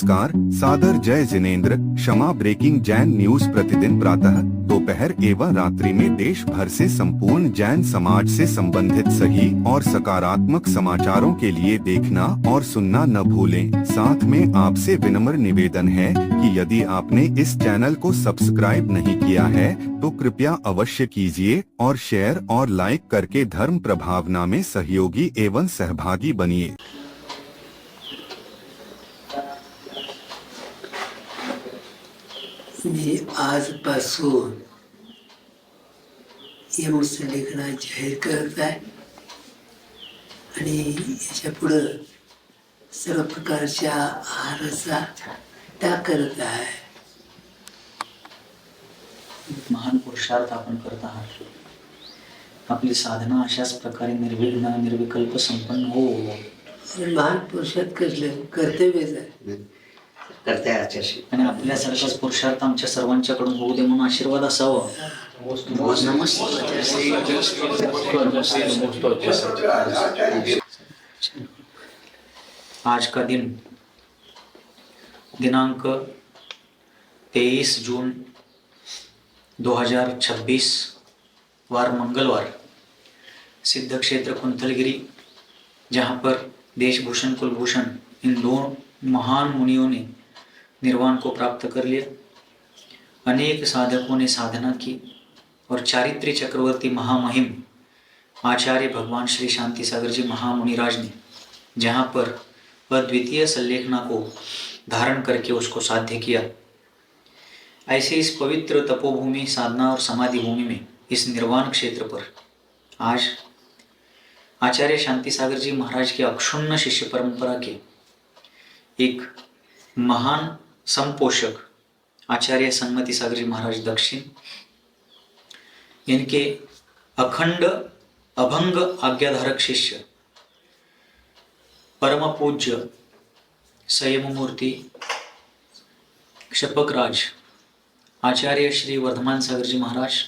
नमस्कार, सादर जय जिनेंद्र। क्षमा ब्रेकिंग जैन न्यूज प्रतिदिन प्रातः, दोपहर एवं रात्रि में देश भर से संपूर्ण जैन समाज से संबंधित सही और सकारात्मक समाचारों के लिए देखना और सुनना न भूलें। साथ में आपसे विनम्र निवेदन है कि यदि आपने इस चैनल को सब्सक्राइब नहीं किया है तो कृपया अवश्य कीजिए और शेयर और लाइक करके धर्म प्रभावना में सहयोगी एवं सहभागी बनिए। मी आजपासून यमसलेखना जाहीर करत आहे आणि याच्या पुढं सर्व प्रकारच्या आहाराचा त्याग करत आहे। महान पुरुषार्थ आपण करत आहात। आपली साधना अशाच प्रकारे निर्विघ्न निर्विकल्प संपन्न हो। महान पुरुषार्थ कर्तव्यच आहे आणि आपल्यासारखाच पुरुषार्थ आमच्या सर्वांच्याकडून होऊ दे म्हणून आशीर्वाद असावा। आज का दिन दिनांक 23 जून 2026 वार मंगलवार, सिद्ध क्षेत्र कुंथलगिरी, जहाँ पर देशभूषण कुलभूषण इन दो महान मुनियों ने निर्वाण को प्राप्त कर लिया। अनेक साधकों ने साधना की और चारित्री चक्रवर्ती महामहिम आचार्य भगवान श्री शांति सागर जी महामुनिराज ने जहाँ पर अद्वितीय संलेखना को धारण करके उसको साध्य किया, ऐसे इस पवित्र तपोभूमि, साधना और समाधि भूमि में, इस निर्वाण क्षेत्र पर आज आचार्य शांति सागर जी महाराज के अक्षुण्ण शिष्य परंपरा के एक महान संपोषक आचार्य सन्मति सागर जी महाराज दक्षिण, इनके अखंड अभंग आज्ञाधारक शिष्य परम पूज्य संयम मूर्ति क्षपक राज आचार्य श्री वर्धमान सागर जी महाराज,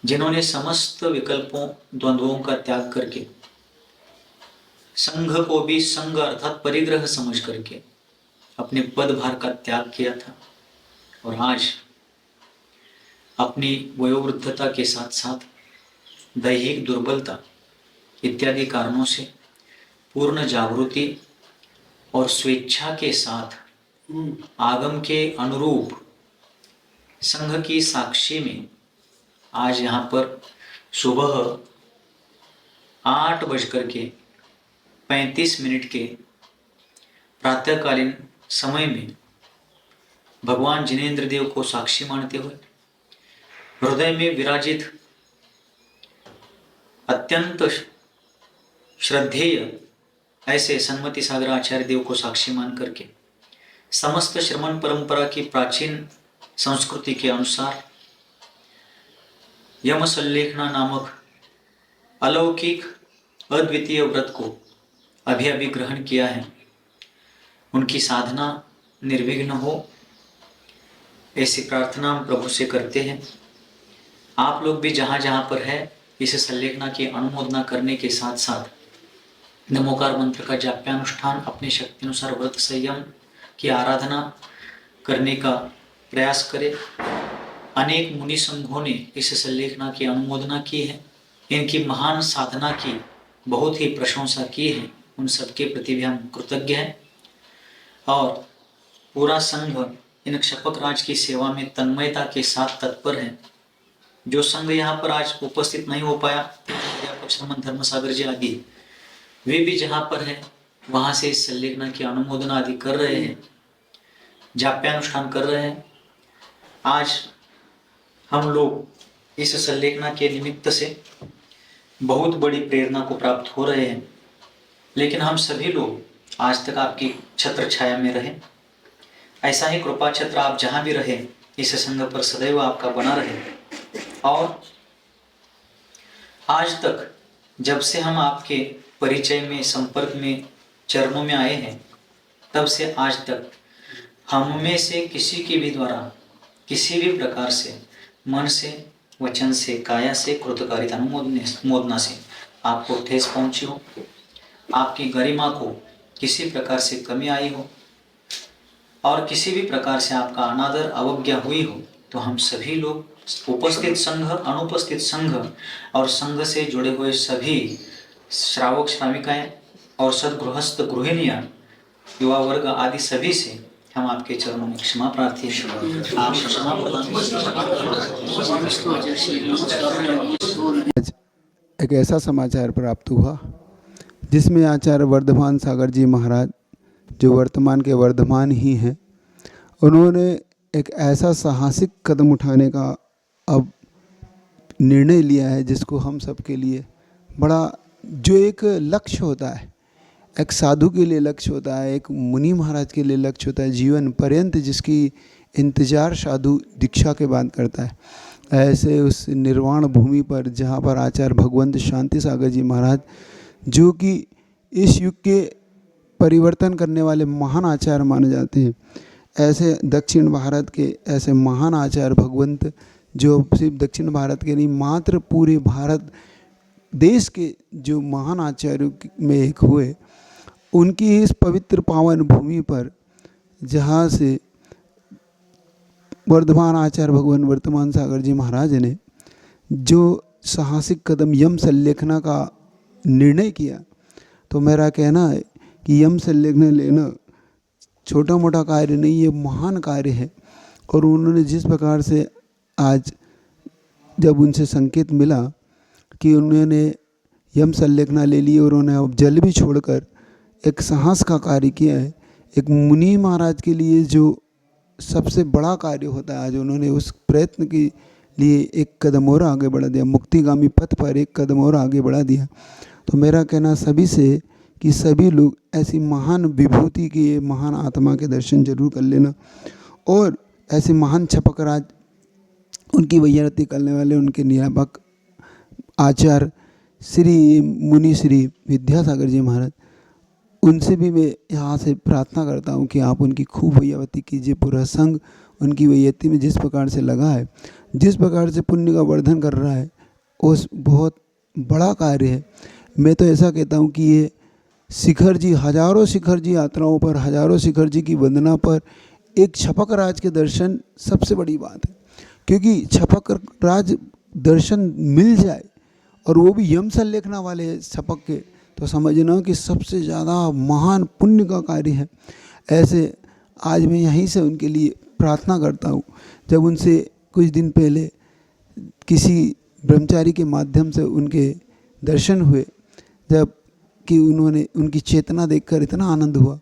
जिन्होंने समस्त विकल्पों द्वंद्वों का त्याग करके संघ को भी संघ अर्थात परिग्रह समझ करके अपने पदभार का त्याग किया था और आज अपनी वयोवृद्धता के साथ साथ दैहिक दुर्बलता इत्यादि कारणों से पूर्ण जागृति और स्वेच्छा के साथ आगम के अनुरूप संघ की साक्षी में आज यहाँ पर सुबह 8:35 के प्रातःकालीन समय में भगवान जिनेंद्र देव को साक्षी मानते हुए हृदय में विराजित अत्यंत श्रद्धेय ऐसे सन्मति सागर आचार्य देव को साक्षी मान करके समस्त श्रमण परंपरा की प्राचीन संस्कृति के अनुसार यम संलेखना नामक अलौकिक अद्वितीय व्रत को अभी अभी ग्रहण किया है। उनकी साधना निर्विघ्न हो ऐसी प्रार्थना हम प्रभु से करते हैं। आप लोग भी जहाँ जहाँ पर है इस संलेखना की अनुमोदना करने के साथ साथ नमोकार मंत्र का जाप्यानुष्ठान, अपनी शक्ति अनुसार व्रत संयम की आराधना करने का प्रयास करें। अनेक मुनि संघों ने इस संलेखना की अनुमोदना की है, इनकी महान साधना की बहुत ही प्रशंसा की है। उन सबके प्रति भी हम कृतज्ञ हैं और पूरा संघ इन क्षपक राज की सेवा में तन्मयता के साथ तत्पर है। जो संघ यहाँ पर आज उपस्थित नहीं हो पाया, श्रीमन धर्म सागर जी आदि, वे भी जहाँ पर है वहाँ से इस संलेखना की अनुमोदना आदि कर रहे हैं, जाप्यानुष्ठान कर रहे हैं। आज हम लोग इस संलेखना के निमित्त से बहुत बड़ी प्रेरणा को प्राप्त हो रहे हैं, लेकिन हम सभी लोग आज तक आपकी छत्र छाया में रहे। ऐसा ही कृपा छत्र आप जहाँ भी रहे इस संघ पर सदैव आपका बना रहे। और आज तक जब से हम आपके परिचय में, संपर्क में, चरणों में आए हैं, तब से आज तक हम में से किसी के भी द्वारा किसी भी प्रकार से मन से, वचन से, काया से, कृतकारिता अनुमोदना से आपको ठेस पहुंची हो, आपकी गरिमा को किसी प्रकार से कमी आई हो, और किसी भी प्रकार से आपका अनादर अवज्ञा हुई हो तो हम सभी लोग, उपस्थित संघ, अनुपस्थित संघ और संघ से जुड़े हुए सभी श्रावक श्राविकाएं और सदगृहस्थ गृहिणियां, युवा वर्ग आदि सभी से हम आपके चरणों में क्षमा प्रार्थी हैं। आप क्षमा प्रदान आज एक ऐसा समाचार प्राप्त हुआ जिसमें आचार्य वर्धमान सागर जी महाराज, जो वर्तमान के वर्धमान ही हैं, उन्होंने एक ऐसा साहसिक कदम उठाने का अब निर्णय लिया है जिसको हम सब के लिए बड़ा, जो एक लक्ष्य होता है, एक साधु के लिए लक्ष्य होता है, एक मुनि महाराज के लिए लक्ष्य होता है, जीवन पर्यंत जिसकी इंतजार साधु दीक्षा के बाद करता है, ऐसे उस निर्वाण भूमि पर जहाँ पर आचार्य भगवंत शांति सागर जी महाराज, जो कि इस युग के परिवर्तन करने वाले महान आचार्य माने जाते हैं, ऐसे दक्षिण भारत के ऐसे महान आचार्य भगवंत, जो सिर्फ दक्षिण भारत के नहीं मात्र पूरे भारत देश के जो महान आचार्यों में एक हुए, उनकी इस पवित्र पावन भूमि पर जहाँ से वर्धमान आचार्य भगवान वर्तमान सागर जी महाराज ने जो साहसिक कदम यम संलेखना का निर्णय किया, तो मेरा कहना है कि यम संलेखना लेना छोटा मोटा कार्य नहीं, ये महान कार्य है। और उन्होंने जिस प्रकार से आज जब उनसे संकेत मिला कि उन्होंने यम संलेखना ले ली और उन्होंने अब जल भी छोड़कर एक साहस का कार्य किया है, एक मुनि महाराज के लिए जो सबसे बड़ा कार्य होता है, आज उन्होंने उस प्रयत्न के लिए एक कदम और आगे बढ़ा दिया, मुक्तिगामी पथ पर एक कदम और आगे बढ़ा दिया। तो मेरा कहना सभी से कि सभी लोग ऐसी महान विभूति के, महान आत्मा के दर्शन जरूर कर लेना, और ऐसे महान छपक राज, उनकी वैयारती करने वाले उनके नियामक आचार्य श्री मुनि श्री विद्यासागर जी महाराज, उनसे भी मैं यहाँ से प्रार्थना करता हूँ कि आप उनकी खूब वैयावती कीजिए। पूरा संघ उनकी वैयती में जिस प्रकार से लगा है, जिस प्रकार से पुण्य का वर्धन कर रहा है, उस बहुत बड़ा कार्य है। मैं तो ऐसा कहता हूँ कि ये शिखर जी, हजारों शिखर जी यात्राओं पर, हजारों शिखर जी की वंदना पर एक छपक राज के दर्शन सबसे बड़ी बात है, क्योंकि छपक राज दर्शन मिल जाए और वो भी यम संलेखना वाले छपक के, तो समझना कि सबसे ज़्यादा महान पुण्य का कार्य है। ऐसे आज मैं यहीं से उनके लिए प्रार्थना करता हूँ। जब उनसे कुछ दिन पहले किसी ब्रह्मचारी के माध्यम से उनके दर्शन हुए, जब कि उन्होंने उनकी चेतना देखकर इतना आनंद हुआ,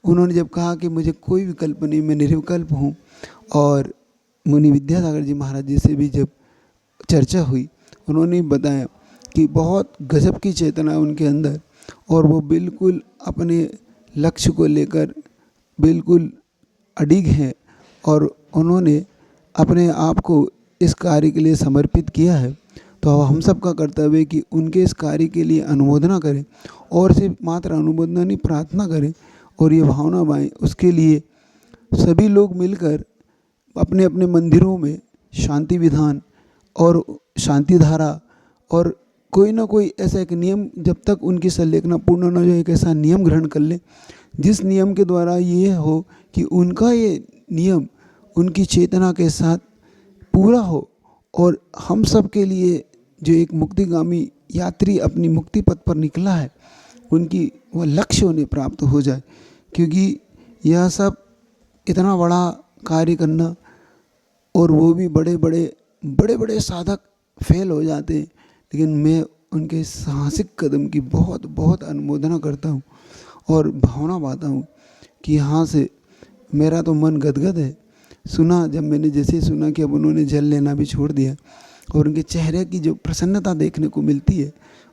उन्होंने जब कहा कि मुझे कोई विकल्प नहीं, मैं निर्विकल्प हूँ, और मुनि विद्यासागर जी महाराज जी से भी जब चर्चा हुई, उन्होंने बताया कि बहुत गजब की चेतना है उनके अंदर, और वो बिल्कुल अपने लक्ष्य को लेकर बिल्कुल अडिग हैं, और उन्होंने अपने आप को इस कार्य के लिए समर्पित किया है। तो अब हम सब का कर्तव्य है कि उनके इस कार्य के लिए अनुमोदना करें, और सिर्फ मात्र अनुमोदना नहीं, प्रार्थना करें और ये भावना पाएँ। उसके लिए सभी लोग मिलकर अपने अपने मंदिरों में शांति विधान और शांति धारा और कोई ना कोई ऐसा एक नियम, जब तक उनकी संलेखना पूर्ण न हो जाए, एक ऐसा नियम ग्रहण कर ले जिस नियम के द्वारा ये हो कि उनका ये नियम उनकी चेतना के साथ पूरा हो, और हम सब के लिए जो एक मुक्तिगामी यात्री अपनी मुक्ति पथ पर निकला है, उनकी वह लक्ष्य उन्हें प्राप्त हो जाए। क्योंकि यह सब इतना बड़ा कार्य करना, और वो भी बड़े बड़े साधक फेल हो जाते हैं, लेकिन मैं उनके साहसिक कदम की बहुत बहुत अनुमोदना करता हूँ और भावना पाता हूँ कि यहाँ से मेरा तो मन गदगद है। सुना, जब मैंने जैसे सुना कि अब उन्होंने जल लेना भी छोड़ दिया, और उनके चेहरे की जो प्रसन्नता देखने को मिलती है,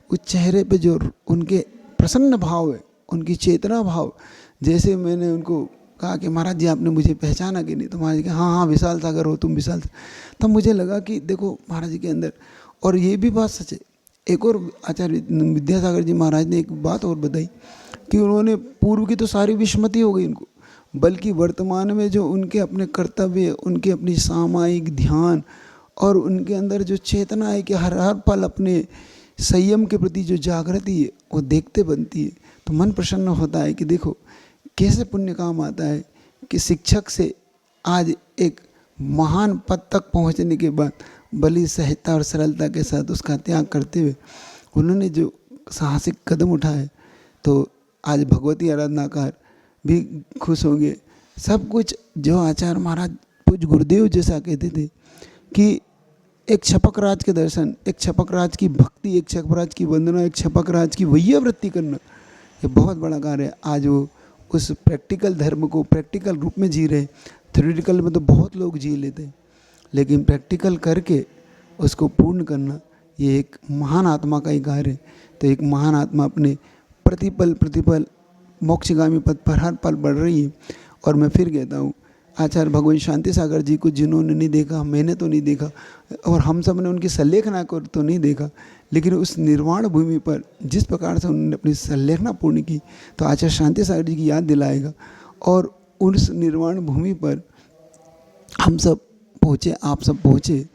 उस चेहरे पे जो उनके प्रसन्न भाव है, उनकी चेतना भाव, जैसे मैंने उनको कहा कि महाराज जी आपने मुझे पहचाना कि नहीं, तो महाराज जी कहा हाँ विशाल सागर हो तुम, विशाल। तब मुझे लगा कि देखो महाराज जी के अंदर, और ये भी बात सच है। एक और आचार्य विद्यासागर जी महाराज ने एक बात और बताई कि उन्होंने पूर्व की तो सारी विस्मृति हो गई उनको, बल्कि वर्तमान में जो उनके अपने कर्तव्य, उनके अपनी सामायिक ध्यान और उनके अंदर जो चेतना है कि हर हर पल अपने संयम के प्रति जो जागृति है वो देखते बनती है, तो मन प्रसन्न होता है कि देखो कैसे पुण्य काम आता है कि शिक्षक से आज एक महान पद तक पहुंचने के बाद बड़ी सहजता और सरलता के साथ उसका त्याग करते हुए उन्होंने जो साहसिक कदम उठाए, तो आज भगवती आराधनाकार भी खुश होंगे। सब कुछ जो आचार्य महाराज पूज्य गुरुदेव जैसा कहते थे कि एक छपक राज के दर्शन, एक छपक राज की भक्ति, एक छपक राज की वंदना, एक छपक राज की वैयावृत्ति करना, ये बहुत बड़ा कार्य है। आज वो उस प्रैक्टिकल धर्म को प्रैक्टिकल रूप में जी रहे। थ्योरेटिकल में तो बहुत लोग जी लेते हैं, लेकिन प्रैक्टिकल करके उसको पूर्ण करना ये एक महान आत्मा का ही कार्य है। तो एक महान आत्मा अपने प्रतिपल मोक्षगामी पद पर हर पल बढ़ रही है। और मैं फिर कहता हूँ, आचार्य भगवान शांति सागर जी को जिन्होंने नहीं देखा, मैंने तो नहीं देखा और हम सब ने उनकी संलेखना को तो नहीं देखा, लेकिन उस निर्वाण भूमि पर जिस प्रकार से उन्होंने अपनी संलेखना पूर्ण की, तो आचार्य शांति सागर जी की याद दिलाएगा। और उस निर्वाण भूमि पर हम सब पहुँचे, आप सब पहुँचे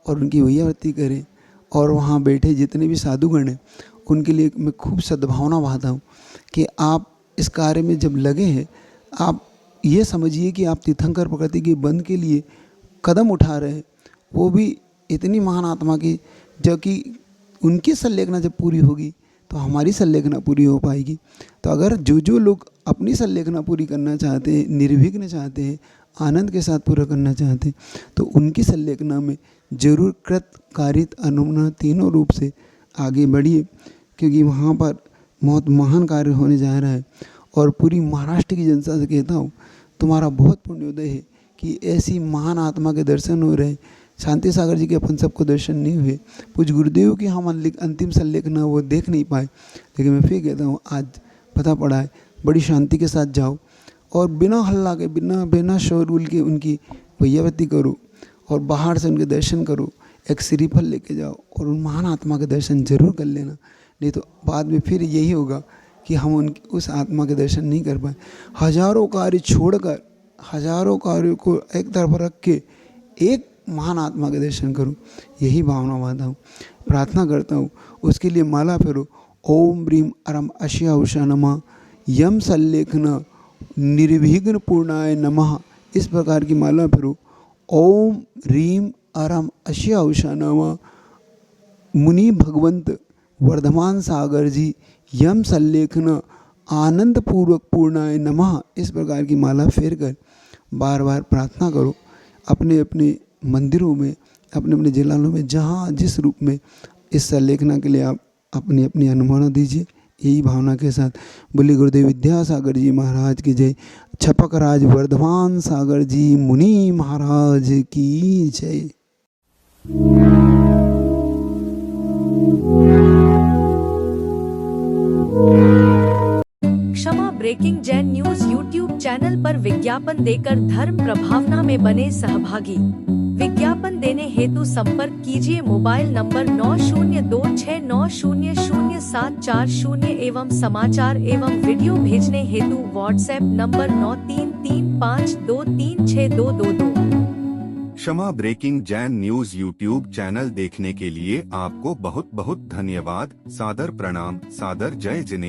और उनकी वैयावृत्ति करें। और वहाँ बैठे जितने भी साधुगण हैं उनके लिए मैं खूब सद्भावना बहाता हूँ कि आप इस कार्य में जब लगे हैं, आप ये समझिए कि आप तीर्थंकर प्रकृति के बंध के लिए कदम उठा रहे हैं, वो भी इतनी महान आत्मा की, जो कि उनकी संलेखना जब पूरी होगी तो हमारी संलेखना पूरी हो पाएगी। तो अगर जो लोग अपनी संलेखना पूरी करना चाहते हैं, निर्विघ्न चाहते हैं, आनंद के साथ पूरा करना चाहते हैं, तो उनकी संलेखना में जरूर कृत कारित अनुमना तीनों रूप से आगे बढ़िए, क्योंकि वहाँ पर बहुत महान कार्य होने जा रहा है। और पूरी महाराष्ट्र की जनता से कहता हूँ, तुम्हारा बहुत पुण्योदय है कि ऐसी महान आत्मा के दर्शन हो रहे। शांति सागर जी के अपन सबको दर्शन नहीं हुए, पूज्य गुरुदेव की हम अंतिम संलेखना वो देख नहीं पाए, लेकिन मैं फिर कहता हूँ आज पता पड़ा है, बड़ी शांति के साथ जाओ और बिना हल्ला के, बिना शोरगुल के उनकी वैयावृत्ति करो और बाहर से उनके दर्शन करो। एक श्रीफल लेके जाओ और उन महान आत्मा के दर्शन जरूर कर लेना, नहीं तो बाद में फिर यही होगा कि हम उस आत्मा के दर्शन नहीं कर पाए। हजारों कार्य छोड़कर, हजारों कार्यों को एक तरफ रख के एक महान आत्मा के दर्शन करो, यही भावना मानता हूँ, प्रार्थना करता हूँ। उसके लिए माला फेरो, ओम ब्रीम अरम अश्या उषा नमः, यम संलेखन निर्विघ्न पूर्णाय नमः, इस प्रकार की माला फेरो। ओम रीम अरम अश्या उषा नमः, मुनि भगवंत वर्धमान सागर जी यम संलेखन आनंद पूर्वक पूर्णाय नमः, इस प्रकार की माला फेर कर बार बार प्रार्थना करो। अपने अपने मंदिरों में, अपने अपने जिलों में, जहाँ जिस रूप में इस संलेखना के लिए आप अपनी अपनी अनुमोदन दीजिए, यही भावना के साथ। बोले गुरुदेव विद्यासागर जी महाराज की जय, छपक राज वर्धमान सागर जी मुनि महाराज की जय। Kshama breaking Jain news YouTube channel पर विज्ञापन देकर धर्म प्रभावना में बने सहभागी। विज्ञापन देने हेतु संपर्क कीजिए मोबाइल नंबर 9026900740 एवं समाचार एवं वीडियो भेजने हेतु WhatsApp number 9335236222। Kshama breaking Jain news YouTube channel देखने के लिए आपको बहुत बहुत धन्यवाद। सादर प्रणाम, सादर जय जिनेंद्र।